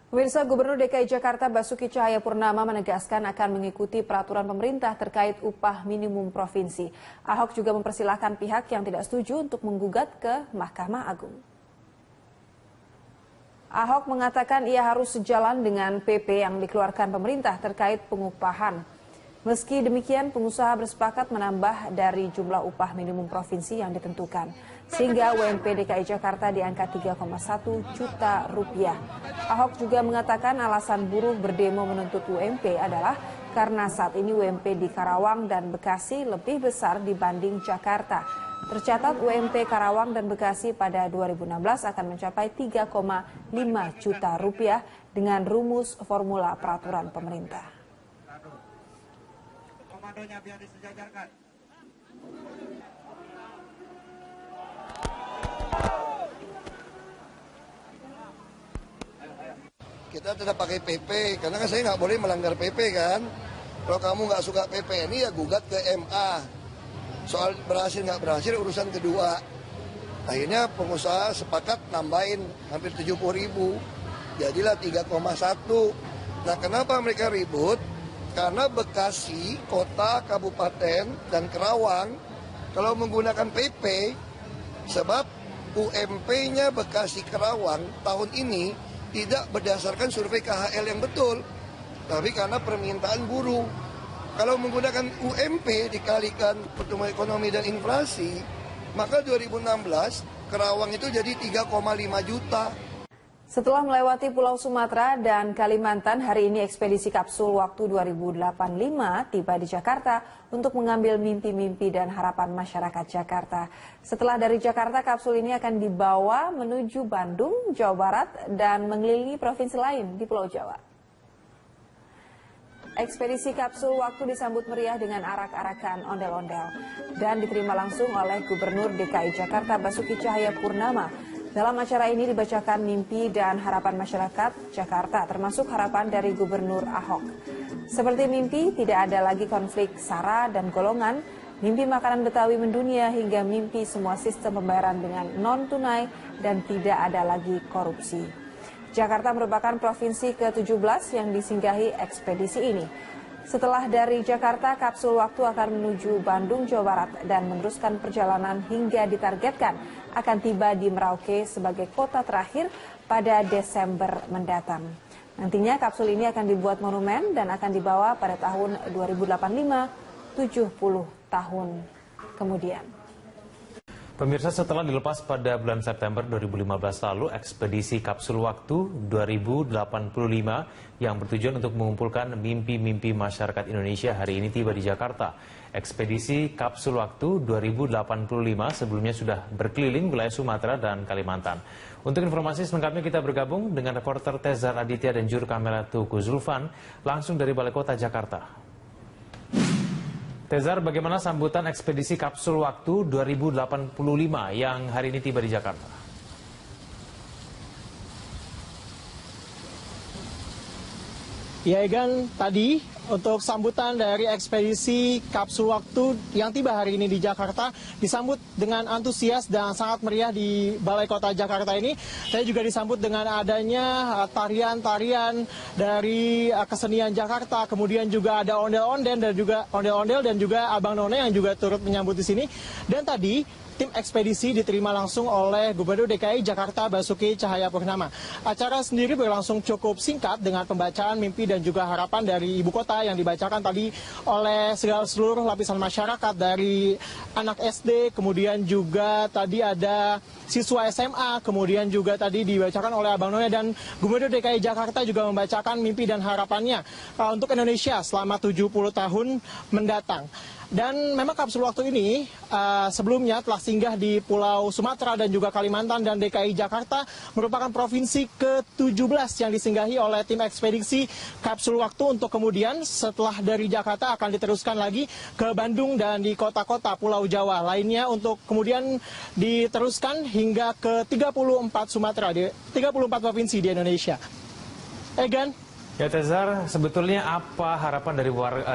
Pemirsa, Gubernur DKI Jakarta Basuki Cahayapurnama menegaskan akan mengikuti peraturan pemerintah terkait upah minimum provinsi. Ahok juga mempersilahkan pihak yang tidak setuju untuk menggugat ke Mahkamah Agung. Ahok mengatakan ia harus sejalan dengan PP yang dikeluarkan pemerintah terkait pengupahan. Meski demikian, pengusaha bersepakat menambah dari jumlah upah minimum provinsi yang ditentukan, sehingga UMP DKI Jakarta di angka 3,1 juta rupiah. Ahok juga mengatakan alasan buruh berdemo menuntut UMP adalah karena saat ini UMP di Karawang dan Bekasi lebih besar dibanding Jakarta. Tercatat UMP Karawang dan Bekasi pada 2016 akan mencapai 3,5 juta rupiah dengan rumus formula peraturan pemerintah. Komandonya biar disejajarkan. Kita tidak pakai PP, karena kan saya nggak boleh melanggar PP kan. Kalau kamu nggak suka PP ini ya gugat ke MA. Soal berhasil nggak berhasil urusan kedua. Akhirnya pengusaha sepakat nambahin hampir 70.000. Jadilah 3,1. Nah kenapa mereka ribut? Karena Bekasi, kota, kabupaten, dan Karawang kalau menggunakan PP, sebab UMP-nya Bekasi Karawang tahun ini tidak berdasarkan survei KHL yang betul, tapi karena permintaan buruh. Kalau menggunakan UMP dikalikan pertumbuhan ekonomi dan inflasi, maka 2016 Karawang itu jadi 3,5 juta. Setelah melewati Pulau Sumatera dan Kalimantan, hari ini ekspedisi kapsul waktu 2085 tiba di Jakarta untuk mengambil mimpi-mimpi dan harapan masyarakat Jakarta. Setelah dari Jakarta, kapsul ini akan dibawa menuju Bandung, Jawa Barat, dan mengelilingi provinsi lain di Pulau Jawa. Ekspedisi kapsul waktu disambut meriah dengan arak-arakan ondel-ondel dan diterima langsung oleh Gubernur DKI Jakarta Basuki Cahayapurnama. Dalam acara ini dibacakan mimpi dan harapan masyarakat Jakarta, termasuk harapan dari Gubernur Ahok. Seperti mimpi, tidak ada lagi konflik SARA dan golongan, mimpi makanan Betawi mendunia, hingga mimpi semua sistem pembayaran dengan non-tunai dan tidak ada lagi korupsi. Jakarta merupakan provinsi ke-17 yang disinggahi ekspedisi ini. Setelah dari Jakarta, kapsul waktu akan menuju Bandung, Jawa Barat dan meneruskan perjalanan hingga ditargetkan akan tiba di Merauke sebagai kota terakhir pada Desember mendatang. Nantinya kapsul ini akan dibuat monumen dan akan dibawa pada tahun 2085, 70 tahun kemudian. Pemirsa, setelah dilepas pada bulan September 2015 lalu, ekspedisi kapsul waktu 2085 yang bertujuan untuk mengumpulkan mimpi-mimpi masyarakat Indonesia hari ini tiba di Jakarta. Ekspedisi kapsul waktu 2085 sebelumnya sudah berkeliling wilayah Sumatera dan Kalimantan. Untuk informasi selengkapnya kita bergabung dengan reporter Tezar Aditya dan juru kamera Tuku Zulfan langsung dari Balai Kota Jakarta. Tezar, bagaimana sambutan ekspedisi kapsul waktu 2085 yang hari ini tiba di Jakarta? Ya, Egan, tadi untuk sambutan dari ekspedisi kapsul waktu yang tiba hari ini di Jakarta disambut dengan antusias dan sangat meriah di Balai Kota Jakarta ini. Saya juga disambut dengan adanya tarian-tarian dari kesenian Jakarta, kemudian juga ada ondel-ondel dan juga Abang None yang juga turut menyambut di sini. Dan tadi tim ekspedisi diterima langsung oleh Gubernur DKI Jakarta Basuki Cahayapurnama. Acara sendiri berlangsung cukup singkat dengan pembacaan mimpi dan juga harapan dari ibu kota yang dibacakan tadi oleh seluruh lapisan masyarakat, dari anak SD, kemudian juga tadi ada siswa SMA, kemudian juga tadi dibacakan oleh Abang None, dan Gubernur DKI Jakarta juga membacakan mimpi dan harapannya untuk Indonesia selama 70 tahun mendatang. Dan memang kapsul waktu ini sebelumnya telah singgah di Pulau Sumatera dan juga Kalimantan, dan DKI Jakarta merupakan provinsi ke-17 yang disinggahi oleh tim ekspedisi kapsul waktu untuk kemudian setelah dari Jakarta akan diteruskan lagi ke Bandung dan di kota-kota Pulau Jawa lainnya untuk kemudian diteruskan hingga ke 34 provinsi di Indonesia. Egan. Ya, Tezar, sebetulnya apa harapan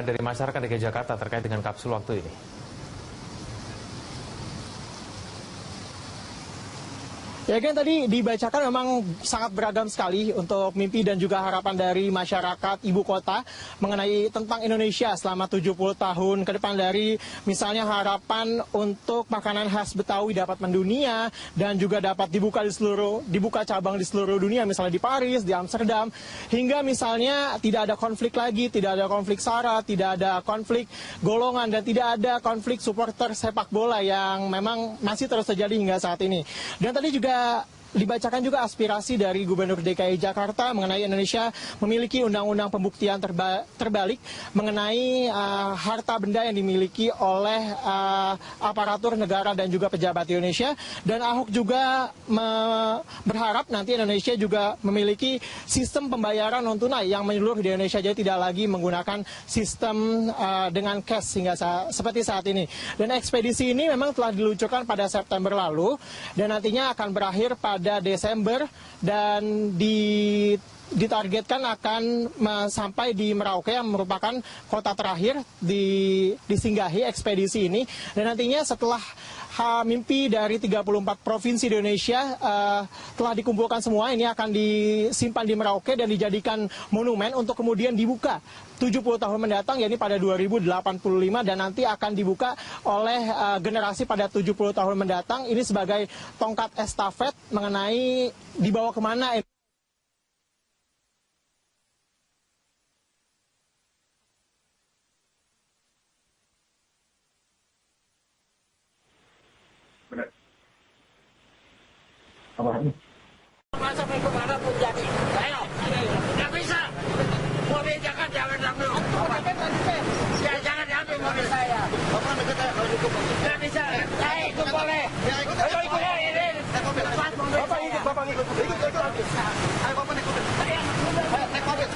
dari masyarakat DKI Jakarta terkait dengan kapsul waktu ini? Ya kan tadi dibacakan memang sangat beragam sekali untuk mimpi dan juga harapan dari masyarakat ibu kota mengenai tentang Indonesia selama 70 tahun ke depan, dari misalnya harapan untuk makanan khas Betawi dapat mendunia dan juga dapat dibuka cabang di seluruh dunia, misalnya di Paris, di Amsterdam, hingga misalnya tidak ada konflik lagi, tidak ada konflik SARA, tidak ada konflik golongan, dan tidak ada konflik supporter sepak bola yang memang masih terus terjadi hingga saat ini. Dan tadi juga dibacakan juga aspirasi dari Gubernur DKI Jakarta mengenai Indonesia memiliki undang-undang pembuktian terbalik mengenai harta benda yang dimiliki oleh aparatur negara dan juga pejabat Indonesia. Dan Ahok juga berharap nanti Indonesia juga memiliki sistem pembayaran non tunai yang menyeluruh di Indonesia, jadi tidak lagi menggunakan sistem dengan cash hingga seperti saat ini. Dan ekspedisi ini memang telah diluncurkan pada September lalu dan nantinya akan berakhir pada Desember, dan ditargetkan akan sampai di Merauke yang merupakan kota terakhir disinggahi ekspedisi ini. Dan nantinya setelah mimpi dari 34 provinsi di Indonesia telah dikumpulkan semua, ini akan disimpan di Merauke dan dijadikan monumen untuk kemudian dibuka 70 tahun mendatang, yakni pada 2085, dan nanti akan dibuka oleh generasi pada 70 tahun mendatang. Ini sebagai tongkat estafet mengenai dibawa kemana. Sampai ke mana pun jadi. Ayo, nggak bisa. Mobil jangan ambil. Ya, jangan diambil mobil saya. Nggak bisa. Saya ikut boleh. Ayo ikut ya ini. Bapak ikut. Ayo bapak ikut. Naik mobil.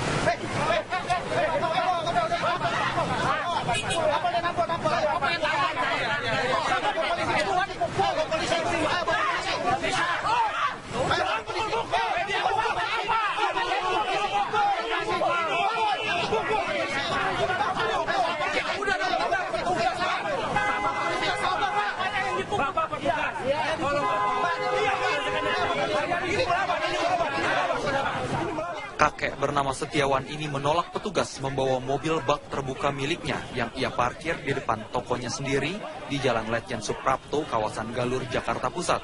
Kakek bernama Setiawan ini menolak petugas membawa mobil bak terbuka miliknya yang ia parkir di depan tokonya sendiri di Jalan Letjen Suprapto, kawasan Galur, Jakarta Pusat.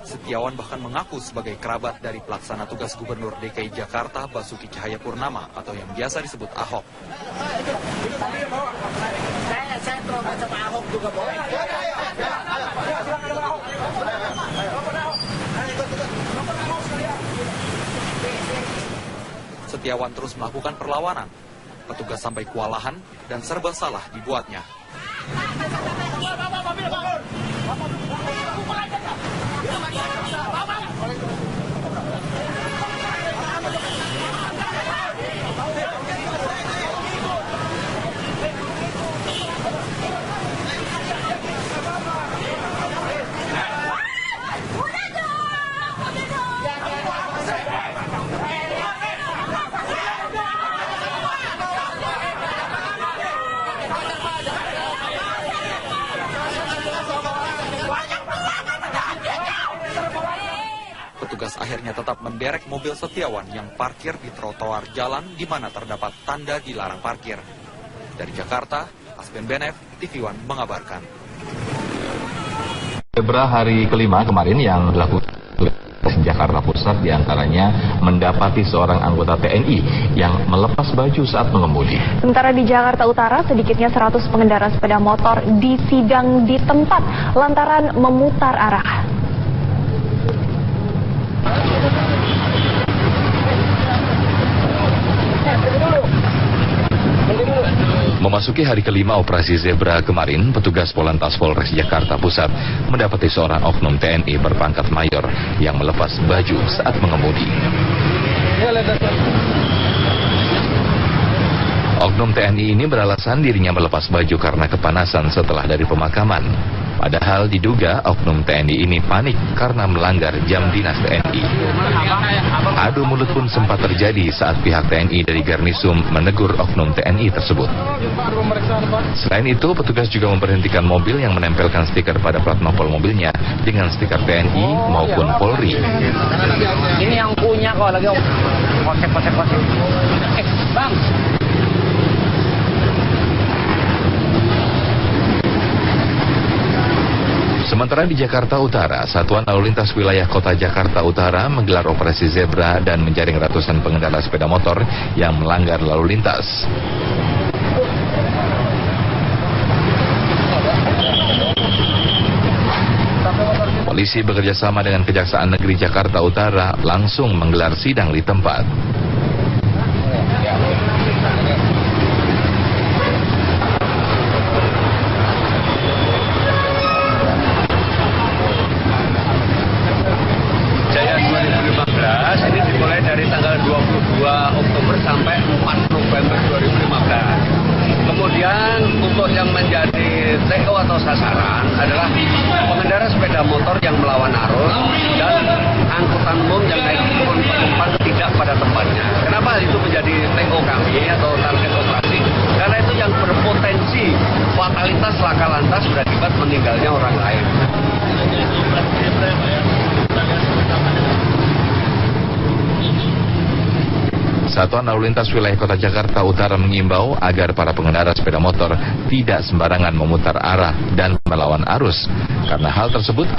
Setiawan bahkan mengaku sebagai kerabat dari pelaksana tugas Gubernur DKI Jakarta Basuki Cahayapurnama atau yang biasa disebut Ahok. Saya berobat sama Ahok juga boleh. Setiawan terus melakukan perlawanan. Petugas sampai kewalahan dan serba salah dibuatnya. Petugas akhirnya tetap menderek mobil Setiawan yang parkir di trotoar jalan di mana terdapat tanda dilarang parkir. Dari Jakarta, Asben Benef, TV One mengabarkan. Zebra hari kelima kemarin yang dilakukan Jakarta Pusat diantaranya mendapati seorang anggota TNI yang melepas baju saat mengemudi. Sementara di Jakarta Utara, sedikitnya 100 pengendara sepeda motor disidang di tempat lantaran memutar arah. Memasuki hari kelima operasi Zebra kemarin, petugas Polantas Polres Jakarta Pusat mendapati seorang oknum TNI berpangkat mayor yang melepas baju saat mengemudi. Oknum TNI ini beralasan dirinya melepas baju karena kepanasan setelah dari pemakaman. Padahal diduga oknum TNI ini panik karena melanggar jam dinas TNI. Adu mulut pun sempat terjadi saat pihak TNI dari Garnisum menegur oknum TNI tersebut. Selain itu, petugas juga memberhentikan mobil yang menempelkan stiker pada plat nopol mobilnya dengan stiker TNI maupun Polri. Ini yang punya kok lagi kosek. Bang. Sementara di Jakarta Utara, Satuan Lalu Lintas Wilayah Kota Jakarta Utara menggelar operasi Zebra dan menjaring ratusan pengendara sepeda motor yang melanggar lalu lintas. Polisi bekerjasama dengan Kejaksaan Negeri Jakarta Utara langsung menggelar sidang di tempat. Ini dimulai dari tanggal 22 Oktober sampai 4 November 2015. Kemudian untuk yang menjadi TO atau sasaran adalah pengendara sepeda motor yang melawan arus dan angkutan umum yang naik turun penumpang tidak pada tempatnya. Kenapa itu menjadi TO kami atau target operasi? Karena itu yang berpotensi fatalitas laka lantas berakibat meninggalnya orang lain. Satuan Lalu Lintas Wilayah Kota Jakarta Utara mengimbau agar para pengendara sepeda motor tidak sembarangan memutar arah dan melawan arus, karena hal tersebut